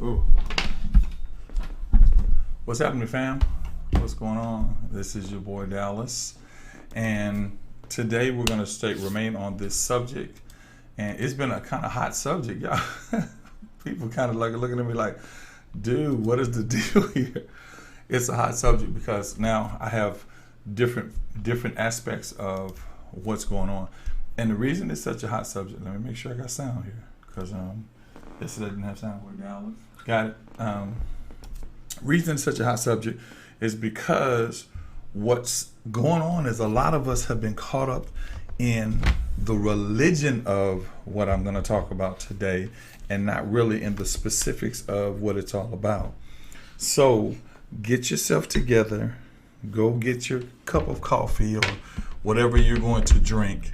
Ooh. What's happening, fam? What's going on? This is your boy Dallas, and today we're going to remain on this subject, and it's been a kind of hot subject, y'all. People kind of like looking at me like, dude, what is the deal here? It's a hot subject because now I have different aspects of what's going on, and the reason it's such a hot subject. Let me make sure I got sound here because this doesn't have sound with Dallas. Got it. Reason it's such a hot subject is because what's going on is a lot of us have been caught up in the religion of what I'm going to talk about today and not really in the specifics of what it's all about. So get yourself together, go get your cup of coffee or whatever you're going to drink.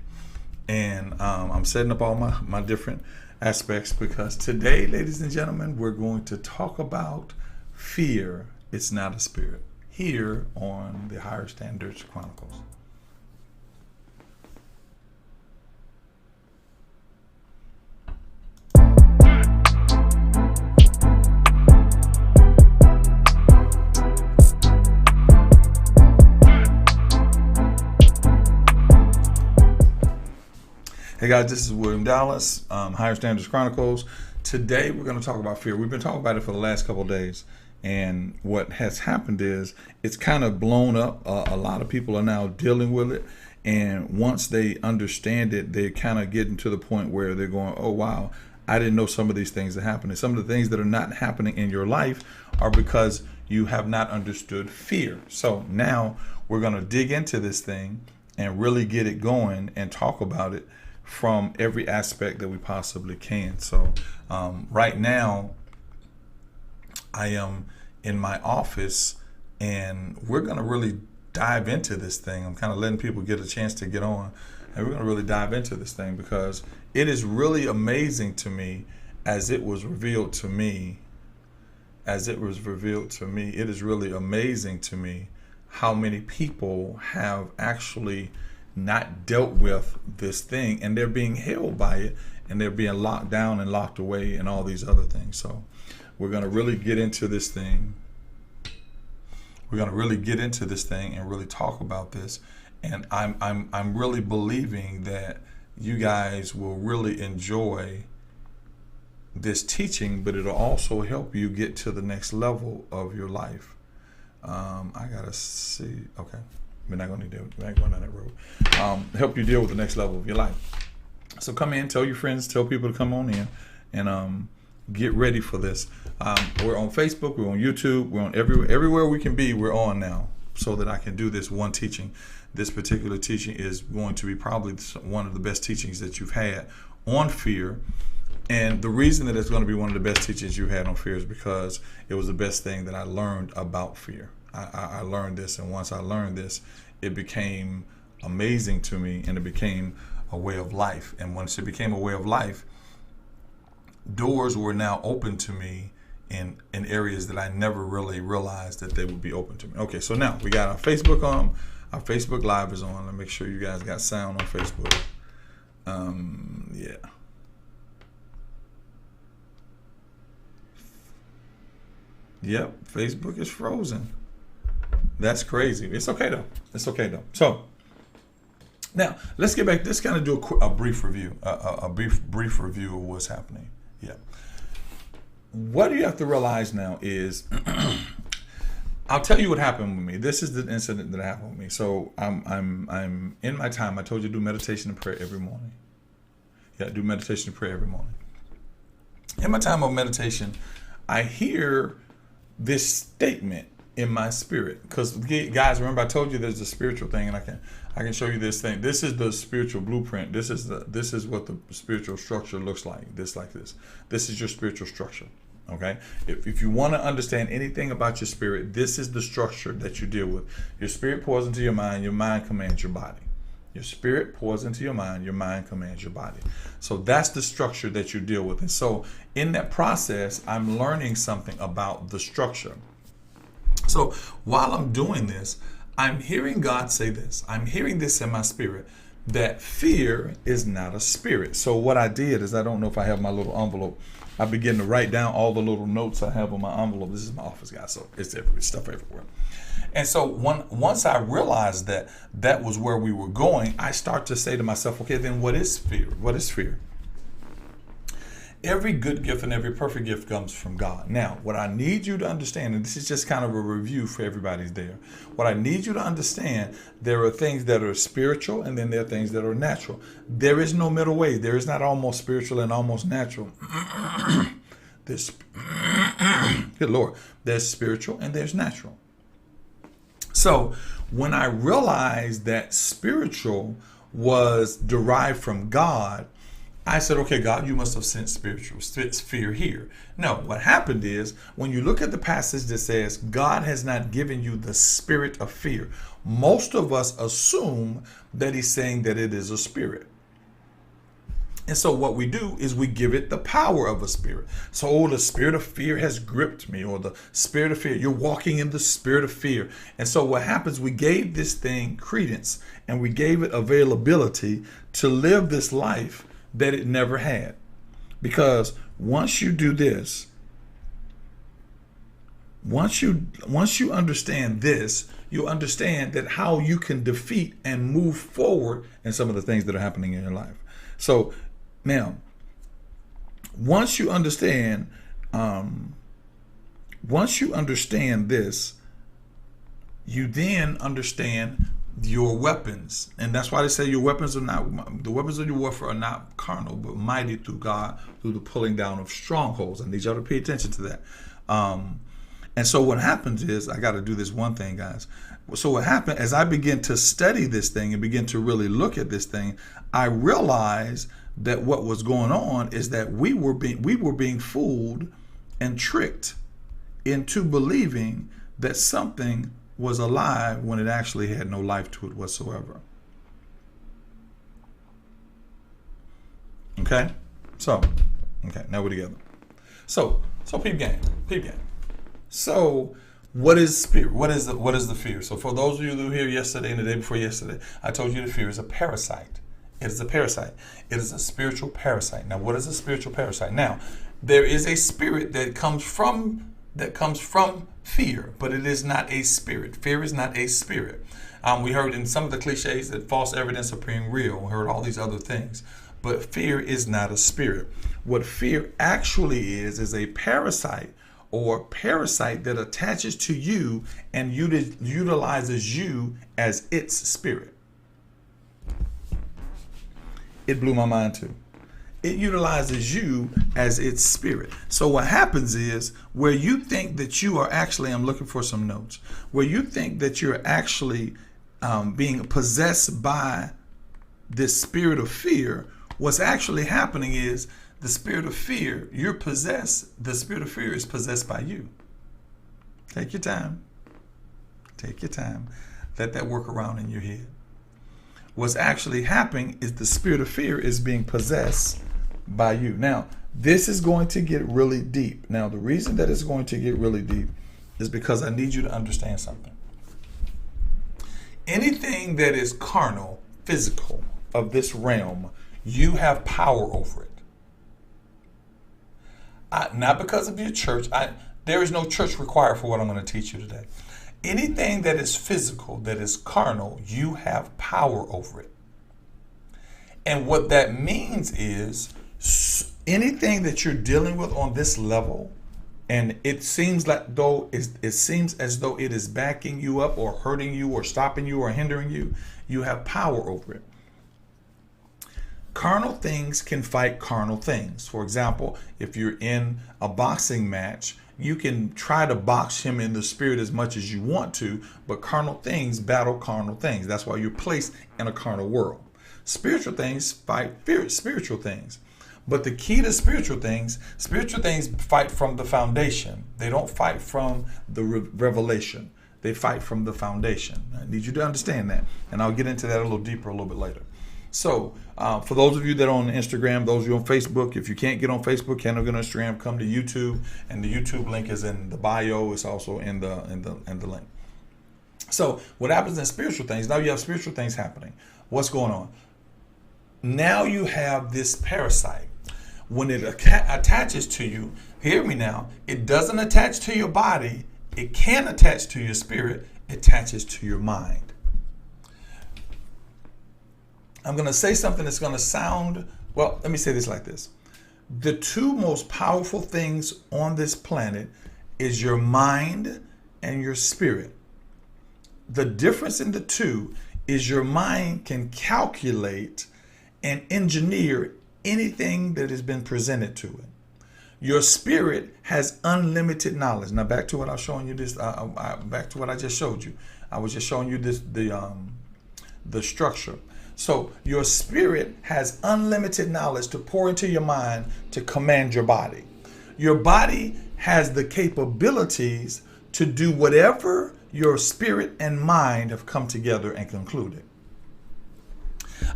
And I'm setting up all my different aspects because today, ladies and gentlemen, we're going to talk about fear. It's not a spirit. Here on the Higher Standards Chronicles. Hey guys, this is William Dallas, Higher Standards Chronicles. Today we're going to talk about fear. We've been talking about it for the last couple of days. And what has happened is it's kind of blown up. A lot of people are now dealing with it. And once they understand it, they're kind of getting to the point where they're going, oh, wow, I didn't know some of these things are happening. Some of the things that are not happening in your life are because you have not understood fear. So now we're going to dig into this thing and really get it going and talk about it from every aspect that we possibly can. So right now, I am in my office and we're going to really dive into this thing. I'm kind of letting people get a chance to get on and we're going to really dive into this thing because it is really amazing to me as it was revealed to me. It is really amazing to me how many people have actually not dealt with this thing and they're being held by it and they're being locked down and locked away and all these other things. So we're going to really get into this thing. We're going to really get into this thing and really talk about this. And I'm really believing that you guys will really enjoy this teaching, but it'll also help you get to the next level of your life. I gotta see. Okay, we're not going to do. We're not going down that road. Help you deal with the next level of your life. So come in, tell your friends, tell people to come on in, and get ready for this. We're on Facebook, we're on YouTube, we're on everywhere we can be, we're on now so that I can do this one teaching. This particular teaching is going to be probably one of the best teachings that you've had on fear. And the reason that it's going to be one of the best teachings you've had on fear is because it was the best thing that I learned about fear. I learned this, and once I learned this, it became amazing to me and it became a way of life. And once it became a way of life, doors were now open to me in areas that I never really realized that they would be open to me. Okay, so now we got our Facebook on. Our Facebook Live is on. Let me make sure you guys got sound on Facebook. Yeah. Yep, Facebook is frozen. That's crazy. It's okay though. So now let's get back. Let's kind of do a brief review. A brief review of what's happening. Yeah. What you have to realize now is, I'll tell you what happened with me. This is the incident that happened with me. So I'm in my time. I told you to do meditation and prayer every morning. Yeah, do meditation and prayer every morning. In my time of meditation, I hear this statement in my spirit. Because guys, remember I told you there's a spiritual thing, and I can show you this thing. This is the spiritual blueprint. This is what the spiritual structure looks like. This is your spiritual structure. Okay? If you want to understand anything about your spirit, this is the structure that you deal with. Your spirit pours into your mind commands your body. Your spirit pours into your mind commands your body. So that's the structure that you deal with. And so in that process, I'm learning something about the structure. So while I'm doing this, I'm hearing God say this. I'm hearing this in my spirit, that fear is not a spirit. So what I did is, I don't know if I have my little envelope I begin to write down all the little notes I have on my envelope. This is my office, guys, so it's stuff everywhere. And so once I realized that that was where we were going, I start to say to myself, okay, then what is fear? What is fear? Every good gift and every perfect gift comes from God. Now, what I need you to understand, and this is just kind of a review for everybody's there. What I need you to understand, there are things that are spiritual and then there are things that are natural. There is no middle way. There is not almost spiritual and almost natural. There's, good Lord, there's spiritual and there's natural. So when I realized that spiritual was derived from God, I said, okay, God, you must have sent spiritual fear here. No, what happened is when you look at the passage that says God has not given you the spirit of fear, most of us assume that he's saying that it is a spirit. And so what we do is we give it the power of a spirit. So, oh, the spirit of fear has gripped me, or the spirit of fear. You're walking in the spirit of fear. And so what happens, we gave this thing credence and we gave it availability to live this life that it never had. Because once you do this, once you understand this, you understand that how you can defeat and move forward in some of the things that are happening in your life. So now, once you understand this, you then understand your weapons. And that's why they say your weapons are not, the weapons of your warfare are not carnal, but mighty through God, through the pulling down of strongholds. I need y'all to pay attention to that. And so what happens is, I got to do this one thing, guys. So what happened, as I begin to study this thing and begin to really look at this thing, I realized that what was going on is that we were being fooled and tricked into believing that something was alive when it actually had no life to it whatsoever. Okay? So, okay, now we're together. So peep game. So what is spirit? What is the fear? So for those of you who were here yesterday and the day before yesterday, I told you the fear is a parasite. It is a parasite. It is a spiritual parasite. Now, what is a spiritual parasite? Now, there is a spirit that comes from fear, but it is not a spirit. Fear is not a spirit. We heard in some of the cliches that false evidence appearing real. We heard all these other things, but fear is not a spirit. What fear actually is a parasite, or parasite that attaches to you and utilizes you as its spirit. It blew my mind too. It utilizes you as its spirit. So what happens is, where you think that you are actually, I'm looking for some notes, where you think that you're actually being possessed by this spirit of fear, what's actually happening is the spirit of fear, the spirit of fear is possessed by you. Take your time. Let that work around in your head. What's actually happening is the spirit of fear is being possessed by you. Now, this is going to get really deep. Now, the reason that it's going to get really deep is because I need you to understand something. Anything that is carnal, physical, of this realm, you have power over it. Not because of your church. There is no church required for what I'm going to teach you today. Anything that is physical, that is carnal, you have power over it. And what that means is, anything that you're dealing with on this level, and it seems as though it is backing you up or hurting you or stopping you or hindering you, you have power over it. Carnal things can fight carnal things. For example, if you're in a boxing match, you can try to box him in the spirit as much as you want to, but carnal things battle carnal things. That's why you're placed in a carnal world. Spiritual things fight spiritual things. But the key to spiritual things fight from the foundation. They don't fight from the revelation. They fight from the foundation. I need you to understand that. And I'll get into that a little deeper a little bit later. So for those of you that are on Instagram, those of you on Facebook, if you can't get on Facebook, can't get on Instagram, come to YouTube, and the YouTube link is in the bio. It's also in the link. So what happens in spiritual things? Now you have spiritual things happening. What's going on? Now you have this parasite. when it attaches to you, hear me now, it doesn't attach to your body. It can attach to your spirit. It attaches to your mind. I'm going to say something that's going to sound, well, let me say this like this. The two most powerful things on this planet is your mind and your spirit. The difference in the two is your mind can calculate and engineer anything that has been presented to it. Your spirit has unlimited knowledge. Now back to what I was showing you this. Back to what I just showed you. I was just showing you this the structure. So your spirit has unlimited knowledge to pour into your mind to command your body. Your body has the capabilities to do whatever your spirit and mind have come together and concluded.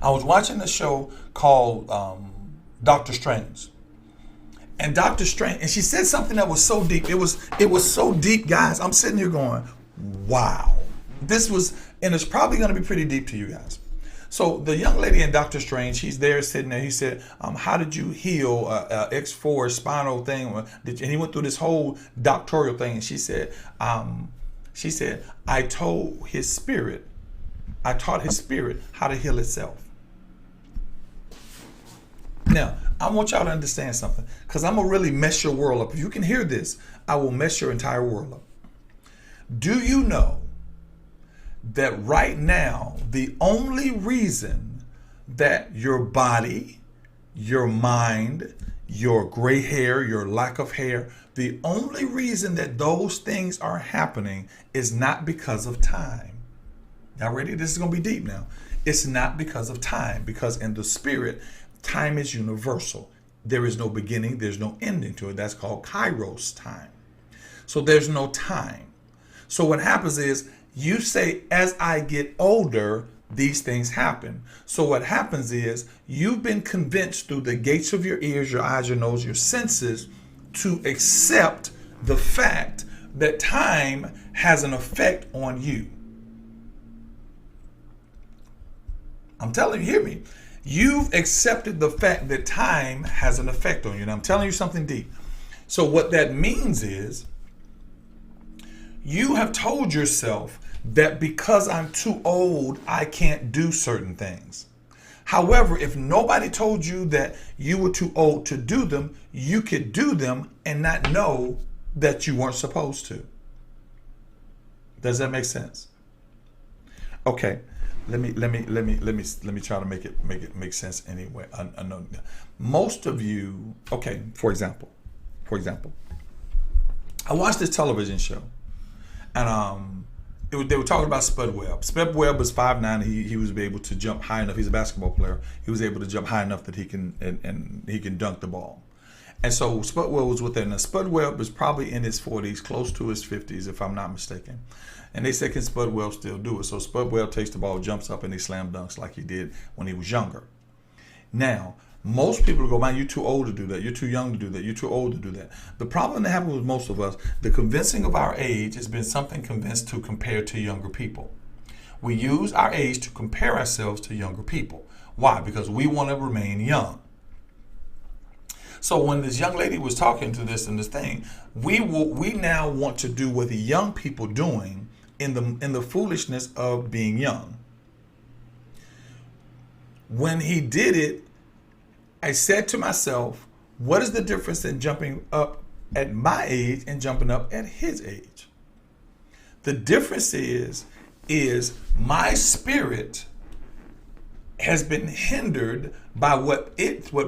I was watching a show called Doctor Strange. And Doctor Strange, and she said something that was so deep. It was so deep, guys. I'm sitting here going, wow. This was, and it's probably going to be pretty deep to you guys. So the young lady in Doctor Strange, he's there sitting there. He said, how did you heal X4 spinal thing? And he went through this whole doctoral thing. And she said, I taught his spirit how to heal itself. Now, I want y'all to understand something, because I'm going to really mess your world up. If you can hear this, I will mess your entire world up. Do you know that right now, the only reason that your body, your mind, your gray hair, your lack of hair, the only reason that those things are happening is not because of time. Y'all ready? This is going to be deep now. It's not because of time, because in the spirit, time is universal. There is no beginning, there's no ending to it. That's called Kairos time. So there's no time. So what happens is, you say, as I get older, these things happen. So what happens is, you've been convinced through the gates of your ears, your eyes, your nose, your senses, to accept the fact that time has an effect on you. I'm telling you, hear me. You've accepted the fact that time has an effect on you. And I'm telling you something deep. So what that means is, you have told yourself that because I'm too old, I can't do certain things. However, if nobody told you that you were too old to do them, you could do them and not know that you weren't supposed to. Does that make sense? Okay, let me try to make it make sense anyway. I know most of you. Okay, for example, I watched this television show, and they were talking about Spud Webb. Spud Webb was 5'9". He was able to jump high enough. He's a basketball player. He was able to jump high enough that he can and he can dunk the ball. And so Spud Webb was with them. Now Spud Webb is probably in his 40s, close to his 50s, if I'm not mistaken. And they said, can Spud Webb still do it? So Spud Webb takes the ball, jumps up, and he slam dunks like he did when he was younger. Now, most people go, man, you're too old to do that. You're too young to do that. You're too old to do that. The problem that happens with most of us, the convincing of our age has been something convinced to compare to younger people. We use our age to compare ourselves to younger people. Why? Because we want to remain young. So when this young lady was talking to this and this thing, we now want to do what the young people doing in the foolishness of being young. When he did it, I said to myself, what is the difference in jumping up at my age and jumping up at his age? The difference is my spirit has been hindered by what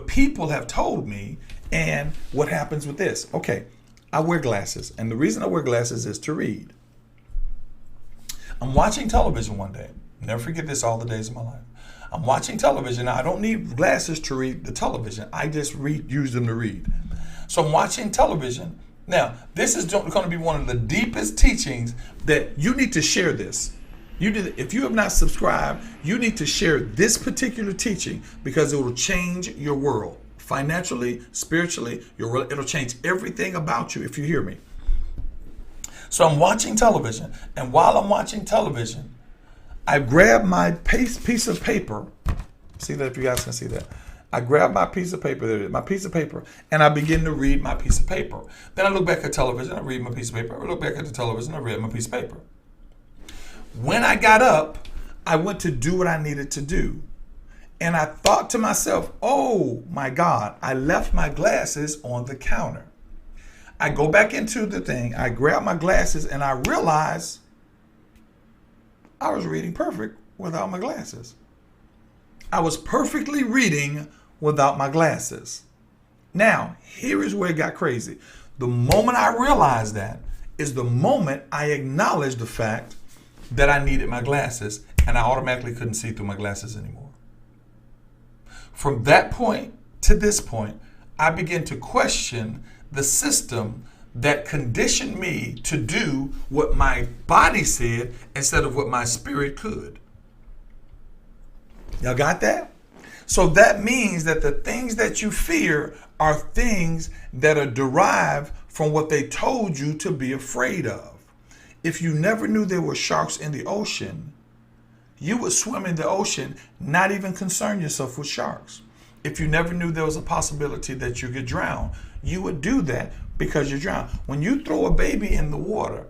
people have told me and what happens with this. Okay, I wear glasses, and the reason I wear glasses is to read. I'm watching television one day. Never forget this all the days of my life. I'm watching television. Now, I don't need glasses to read the television. I just use them to read. So I'm watching television. Now, this is going to be one of the deepest teachings that you need to share this. If you have not subscribed, you need to share this particular teaching, because it will change your world. Financially, spiritually, it'll change everything about you if you hear me. So I'm watching television, and while I'm watching television, I grab my piece of paper. See that, if you guys can see that. I grab my piece of paper, there it is, my piece of paper, and I begin to read my piece of paper. Then I look back at television, I read my piece of paper. I look back at the television, I read my piece of paper. When I got up, I went to do what I needed to do. And I thought to myself, oh my God, I left my glasses on the counter. I go back into the thing, I grab my glasses, and I realize I was reading perfect without my glasses. I was perfectly reading without my glasses. Now, here is where it got crazy. The moment I realized that is the moment I acknowledged the fact that I needed my glasses, and I automatically couldn't see through my glasses anymore. From that point to this point, I began to question the system that conditioned me to do what my body said instead of what my spirit could. Y'all got that? So that means that the things that you fear are things that are derived from what they told you to be afraid of. If you never knew there were sharks in the ocean, you would swim in the ocean, not even concern yourself with sharks. If you never knew there was a possibility that you could drown, you would do that because you drown. When you throw a baby in the water,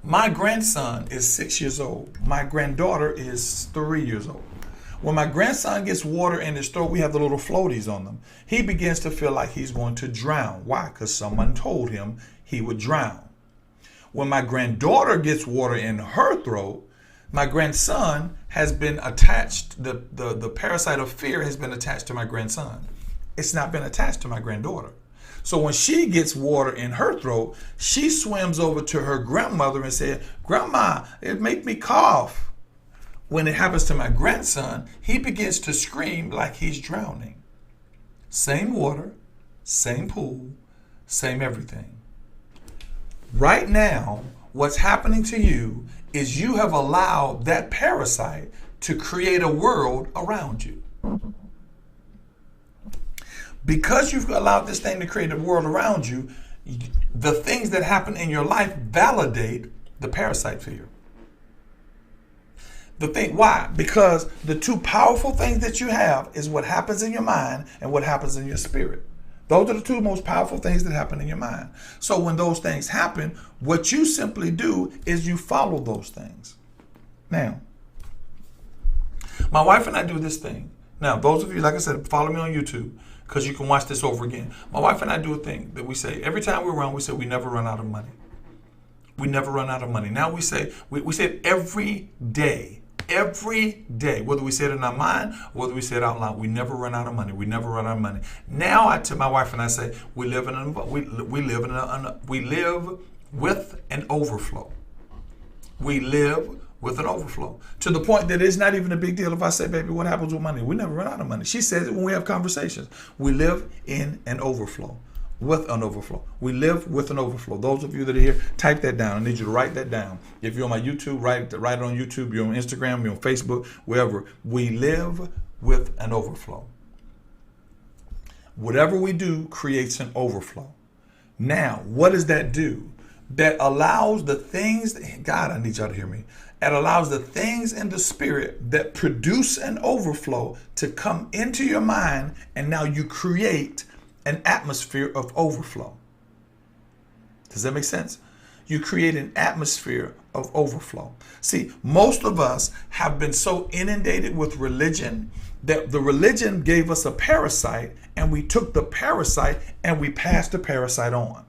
my grandson is 6 years old. My granddaughter is 3 years old. When my grandson gets water in his throat, we have the little floaties on them. He begins to feel like he's going to drown. Why? Because someone told him he would drown. When my granddaughter gets water in her throat, my grandson has been attached, the parasite of fear has been attached to my grandson. It's not been attached to my granddaughter. So when she gets water in her throat, she swims over to her grandmother and says, "Grandma, it make me cough." When it happens to my grandson, he begins to scream like he's drowning. Same water, same pool, same everything. Right now, what's happening to you is you have allowed that parasite to create a world around you. Because you've allowed this thing to create a world around you, the things that happen in your life validate the parasite fear. Why? Because the two powerful things that you have is what happens in your mind and what happens in your spirit. Those are the two most powerful things that happen in your mind. So when those things happen, what you simply do is you follow those things. Now, my wife and I do this thing. Now, those of you, like I said, follow me on YouTube because you can watch this over again. My wife and I do a thing that we say every time we're around, we say we never run out of money. We never run out of money. Now we say it every day. Every day, whether we say it in our mind, or whether we say it out loud, we never run out of money. We never run out of money. Now, to my wife and I say, we live with an overflow. We live with an overflow to the point that it's not even a big deal if I say, "Baby, what happens with money?" We never run out of money. She says it when we have conversations. We live in an overflow. With an overflow. We live with an overflow. Those of you that are here, type that down. I need you to write that down. If you're on my YouTube, write it on YouTube. You're on Instagram, you're on Facebook, wherever. We live with an overflow. Whatever we do creates an overflow. Now, what does that do? That allows the things, God, I need y'all to hear me. It allows the things in the spirit that produce an overflow to come into your mind, and now you create an atmosphere of overflow. Does that make sense? You create an atmosphere of overflow. See, most of us have been so inundated with religion that the religion gave us a parasite, and we took the parasite and we passed the parasite on.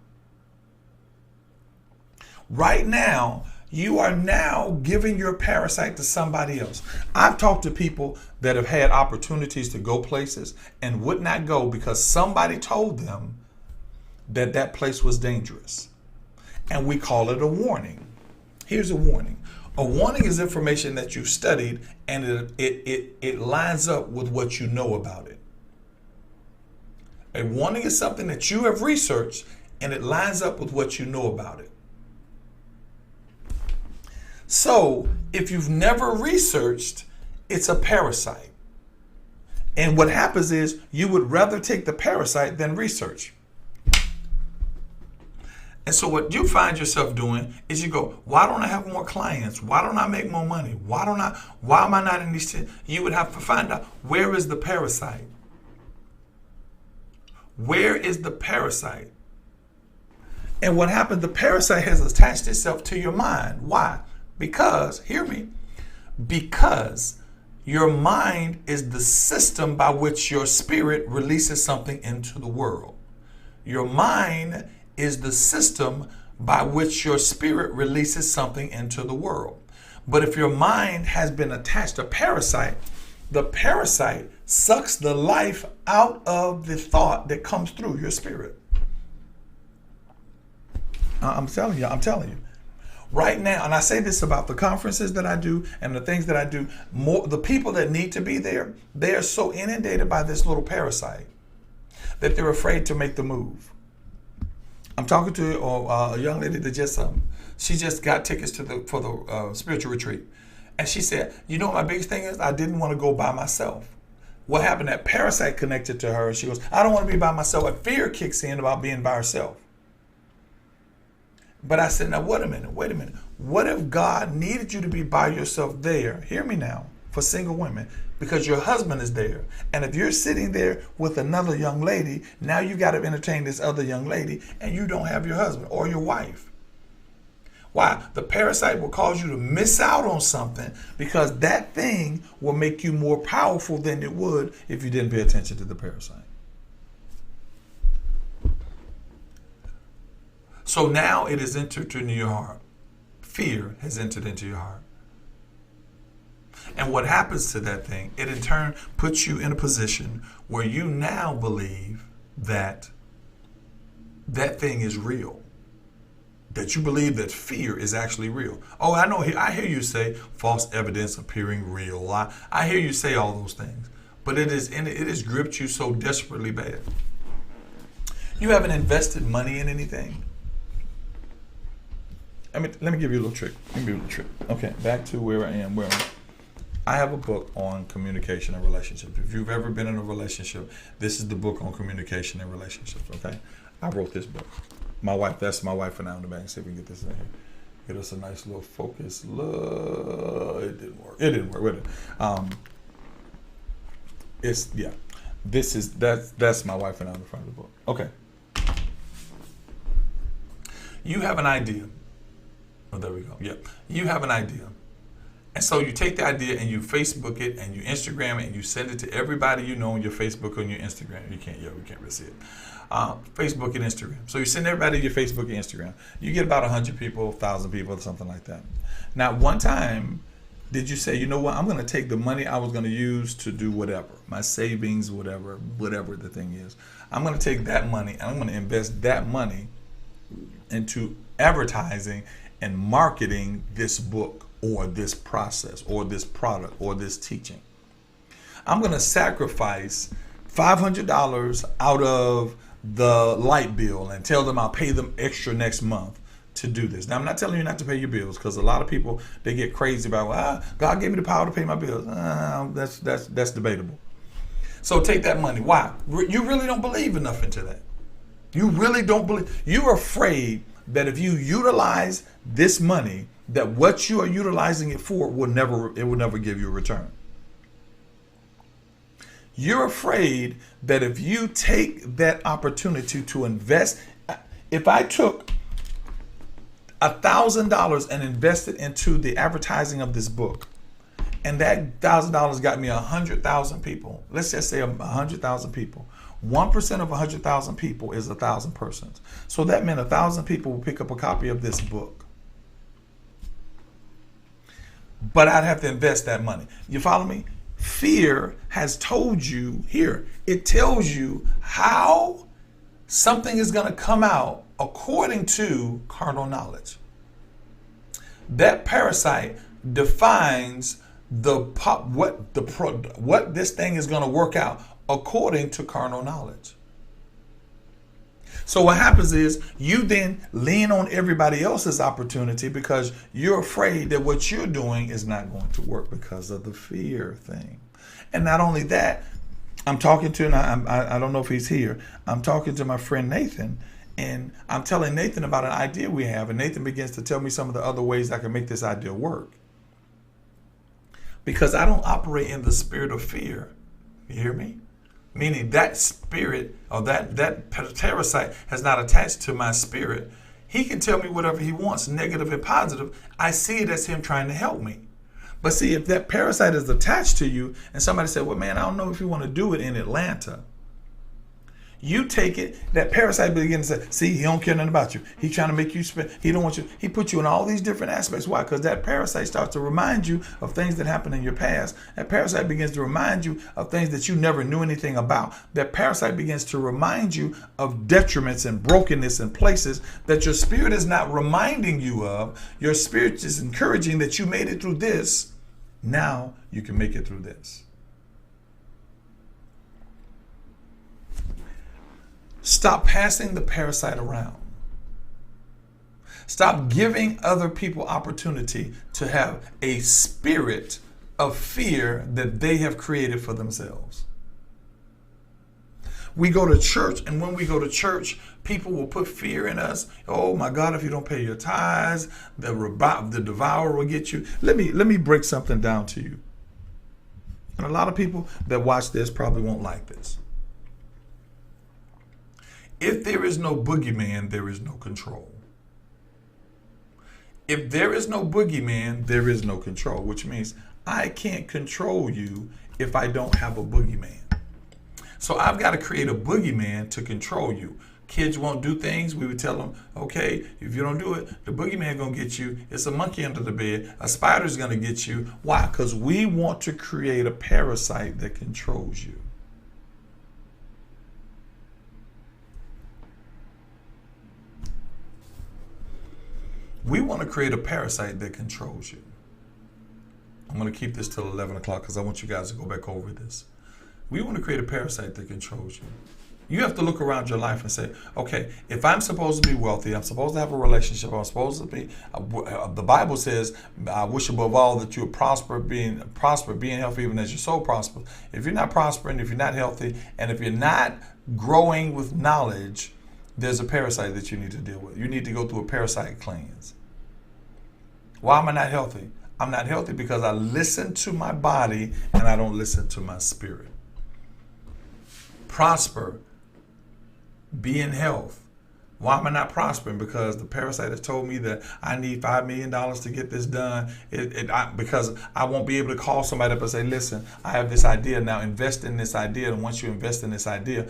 Right now, you are now giving your parasite to somebody else. I've talked to people that have had opportunities to go places and would not go because somebody told them that that place was dangerous. And we call it a warning. Here's a warning. A warning is information that you've studied and it lines up with what you know about it. A warning is something that you have researched and it lines up with what you know about it. So if you've never researched, it's a parasite. And what happens is you would rather take the parasite than research. And so what you find yourself doing is you go, why don't I have more clients? Why don't I make more money? Why am I not in these? You would have to find out, where is the parasite? Where is the parasite? And what happened, the parasite has attached itself to your mind. Why? Because, hear me, because your mind is the system by which your spirit releases something into the world. Your mind is the system by which your spirit releases something into the world. But if your mind has been attached to parasite, the parasite sucks the life out of the thought that comes through your spirit. I'm telling you. Right now, and I say this about the conferences that I do and the things that I do, the people that need to be there, they are so inundated by this little parasite that they're afraid to make the move. I'm talking to a young lady that she just got tickets for the spiritual retreat. And she said, you know what my biggest thing is? I didn't want to go by myself. What happened? That parasite connected to her. She goes, I don't want to be by myself. And fear kicks in about being by herself. But I said, now, wait a minute. What if God needed you to be by yourself there? Hear me now, for single women, because your husband is there. And if you're sitting there with another young lady, now you got to entertain this other young lady and you don't have your husband or your wife. Why? The parasite will cause you to miss out on something because that thing will make you more powerful than it would if you didn't pay attention to the parasite. So now it has entered into your heart. Fear has entered into your heart. And what happens to that thing, it in turn puts you in a position where you now believe that that thing is real. That you believe that fear is actually real. Oh, I know. I hear you say false evidence appearing real. I hear you say all those things. But it has gripped you so desperately bad. You haven't invested money in anything. Let me give you a little trick. Okay, back to where I am. I have a book on communication and relationships. If you've ever been in a relationship, this is the book on communication and relationships, okay? I wrote this book. That's my wife and I on the back. See if we can get this in here. Get us a nice little focus. Look, it didn't work. Wait a minute. That's my wife and I on the front of the book. Okay. You have an idea. Oh, there we go. Yep. You have an idea. And so you take the idea and you Facebook it and you Instagram it and you send it to everybody you know on your Facebook or your Instagram. We can't really see it. Facebook and Instagram. So you send everybody your Facebook and Instagram. You get about 100 people, 1,000 people, something like that. Now, one time, did you say, you know what, I'm going to take the money I was going to use to do whatever, my savings, whatever the thing is. I'm going to take that money and I'm going to invest that money into advertising and marketing this book or this process or this product or this teaching. I'm going to sacrifice $500 out of the light bill and tell them I'll pay them extra next month to do this. Now, I'm not telling you not to pay your bills because a lot of people, they get crazy about, God gave me the power to pay my bills. That's debatable. So take that money. Why? You really don't believe enough into that. You really don't believe. You're afraid that if you utilize this money, that what you are utilizing it for will never give you a return. You're afraid that if you take that opportunity to invest, if I took $1,000 and invested into the advertising of this book, and that $1,000 got me 100,000 people, let's just say 100,000 people. 1% of 100,000 people is 1,000 persons. So that meant 1,000 people will pick up a copy of this book. But I'd have to invest that money. You follow me? Fear has told you here. It tells you how something is going to come out according to carnal knowledge. That parasite defines what this thing is going to work out according to carnal knowledge. So what happens is you then lean on everybody else's opportunity because you're afraid that what you're doing is not going to work because of the fear thing. And not only that, I'm talking to, and I don't know if he's here, I'm talking to my friend Nathan, And I'm telling Nathan about an idea we have, and Nathan begins to tell me some of the other ways I can make this idea work. Because I don't operate in the spirit of fear. You hear me? Meaning that spirit or that parasite has not attached to my spirit. He can tell me whatever he wants, negative and positive. I see it as him trying to help me. But see, if that parasite is attached to you and somebody said, well, man, I don't know if you want to do it in Atlanta. You take it, that parasite begins to say, see, he don't care nothing about you. He's trying to make you spend, he don't want you. He puts you in all these different aspects. Why? Because that parasite starts to remind you of things that happened in your past. That parasite begins to remind you of things that you never knew anything about. That parasite begins to remind you of detriments and brokenness in places that your spirit is not reminding you of. Your spirit is encouraging that you made it through this. Now you can make it through this. Stop passing the parasite around. Stop giving other people opportunity to have a spirit of fear that they have created for themselves. We go to church, and when we go to church, people will put fear in us. Oh my God, if you don't pay your tithes, the devourer will get you. Let me break something down to you. And a lot of people that watch this probably won't like this. If there is no boogeyman, there is no control. If there is no boogeyman, there is no control, which means I can't control you if I don't have a boogeyman. So I've got to create a boogeyman to control you. Kids won't do things. We would tell them, okay, if you don't do it, the boogeyman going to get you. It's a monkey under the bed. A spider's going to get you. Why? Because we want to create a parasite that controls you. We want to create a parasite that controls you. I'm going to keep this till 11 o'clock because I want you guys to go back over this. We want to create a parasite that controls you. You have to look around your life and say, okay, if I'm supposed to be wealthy, I'm supposed to have a relationship, I'm supposed to be, the Bible says, I wish above all that you would prosper, being healthy even as your soul prospers. If you're not prospering, if you're not healthy, and if you're not growing with knowledge, there's a parasite that you need to deal with. You need to go through a parasite cleanse. Why am I not healthy? I'm not healthy because I listen to my body and I don't listen to my spirit. Prosper. Be in health. Why am I not prospering? Because the parasite has told me that I need $5 million to get this done. Because I won't be able to call somebody up and say, listen, I have this idea. Now invest in this idea. And once you invest in this idea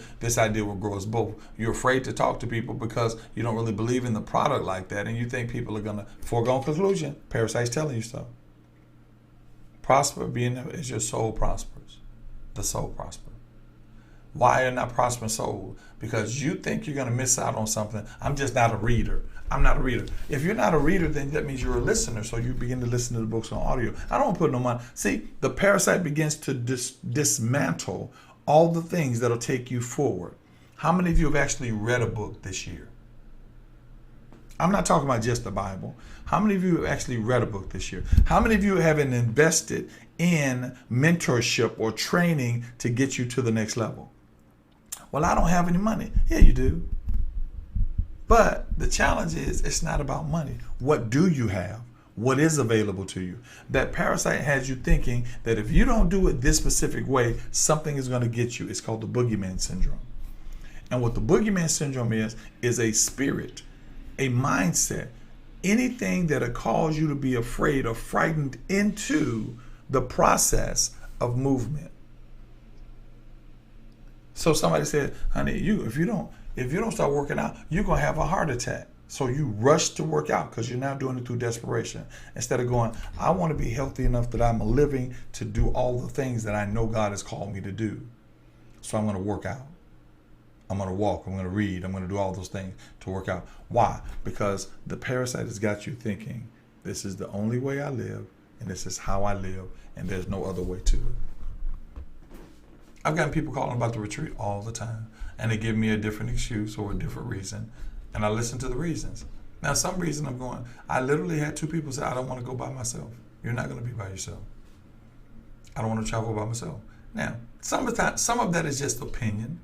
will grow us both. You're afraid to talk to people because you don't really believe in the product like that. And you think people are going to foregone conclusion. Parasite's telling you so. Prosper, being as your soul prospers. The soul prospers. Why are you not prospering soul? Because you think you're going to miss out on something. I'm just not a reader. I'm not a reader. If you're not a reader, then that means you're a listener. So you begin to listen to the books on audio. I don't put no money. See, the parasite begins to dismantle all the things that'll take you forward. How many of you have actually read a book this year? I'm not talking about just the Bible. How many of you have actually read a book this year? How many of you haven't invested in mentorship or training to get you to the next level? Well, I don't have any money. Yeah, you do. But the challenge is it's not about money. What do you have? What is available to you? That parasite has you thinking that if you don't do it this specific way, something is going to get you. It's called the boogeyman syndrome. And what the boogeyman syndrome is a spirit, a mindset, anything that'll cause you to be afraid or frightened into the process of movement. So somebody said, honey, if you don't start working out, you're going to have a heart attack. So you rush to work out because you're now doing it through desperation. Instead of going, I want to be healthy enough that I'm living to do all the things that I know God has called me to do. So I'm going to work out. I'm going to walk. I'm going to read. I'm going to do all those things to work out. Why? Because the parasite has got you thinking, this is the only way I live, and this is how I live, and there's no other way to it. I've gotten people calling about the retreat all the time, and they give me a different excuse or a different reason, and I listen to the reasons. Now, some reason I'm going, I literally had 2 people say, I don't want to go by myself. You're not going to be by yourself. I don't want to travel by myself. Now, some of that is just opinion,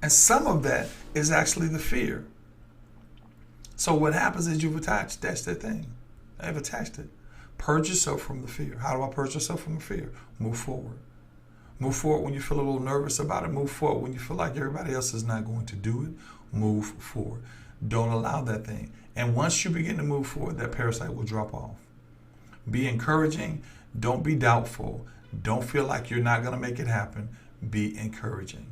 and some of that is actually the fear. So what happens is that's the thing. I've attached it. Purge yourself from the fear. How do I purge yourself from the fear? Move forward. Move forward when you feel a little nervous about it. Move forward when you feel like everybody else is not going to do it. Move forward. Don't allow that thing. And once you begin to move forward, that parasite will drop off. Be encouraging. Don't be doubtful. Don't feel like you're not going to make it happen. Be encouraging.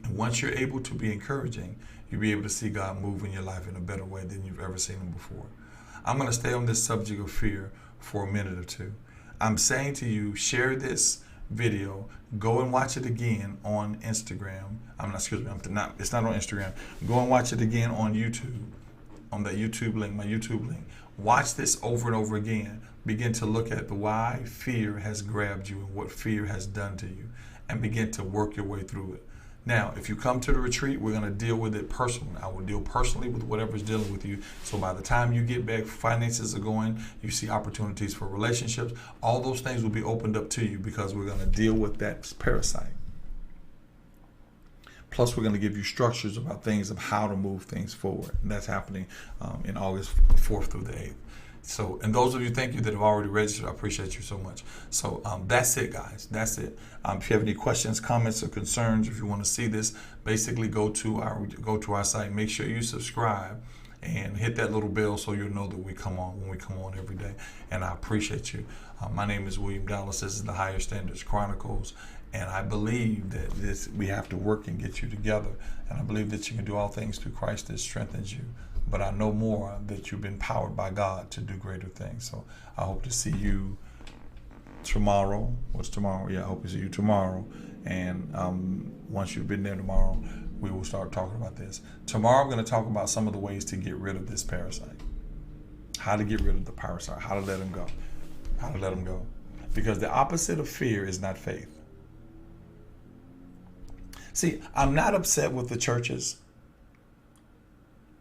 And once you're able to be encouraging, you'll be able to see God move in your life in a better way than you've ever seen him before. I'm going to stay on this subject of fear for a minute or two. I'm saying to you, share this video, go and watch it again on Instagram. It's not on Instagram. Go and watch it again on YouTube, on that YouTube link, my YouTube link. Watch this over and over again. Begin to look at the why fear has grabbed you and what fear has done to you, and begin to work your way through it. Now, if you come to the retreat, we're going to deal with it personally. I will deal personally with whatever's dealing with you. So by the time you get back, finances are going, you see opportunities for relationships, all those things will be opened up to you because we're going to deal with that parasite. Plus, we're going to give you structures about things of how to move things forward. And that's happening in August 4th through the 8th. So, and those of you, thank you, that have already registered. I appreciate you so much. So that's it, guys. That's it. If you have any questions, comments, or concerns, if you want to see this, basically go to our site. Make sure you subscribe and hit that little bell so you'll know that we come on when we come on every day. And I appreciate you. My name is William Dallas. This is the Higher Standards Chronicles. And I believe that we have to work and get you together. And I believe that you can do all things through Christ that strengthens you. But I know more that you've been powered by God to do greater things. So I hope to see you tomorrow. What's tomorrow? Yeah, I hope to see you tomorrow. And once you've been there tomorrow, we will start talking about this. Tomorrow I'm going to talk about some of the ways to get rid of this parasite. How to get rid of the parasite. How to let him go. How to let him go. Because the opposite of fear is not faith. See, I'm not upset with the churches,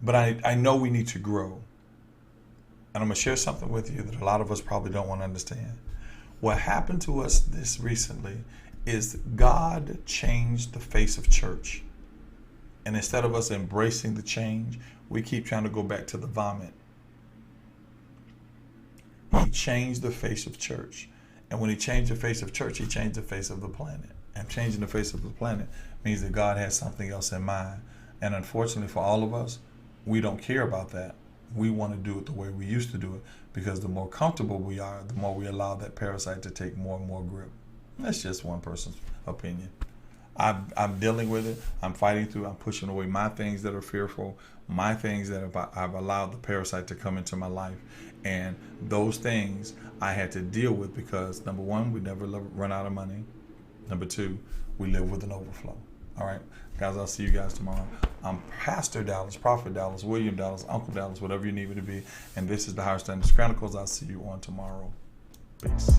but I know we need to grow. And I'm going to share something with you that a lot of us probably don't want to understand. What happened to us this recently is God changed the face of church. And instead of us embracing the change, we keep trying to go back to the vomit. He changed the face of church. And when he changed the face of church, he changed the face of the planet. And changing the face of the planet means that God has something else in mind. And unfortunately for all of us, we don't care about that. We want to do it the way we used to do it, because the more comfortable we are, the more we allow that parasite to take more and more grip. That's just one person's opinion. I'm dealing with it. I'm fighting through. I'm pushing away my things that are fearful, my things that I've allowed the parasite to come into my life. And those things I had to deal with because, number one, we never run out of money. Number two, we live with an overflow. All right, guys, I'll see you guys tomorrow. I'm Pastor Dallas, Prophet Dallas, William Dallas, Uncle Dallas, whatever you need me to be. And this is the Higher Standards Chronicles. I'll see you on tomorrow. Peace.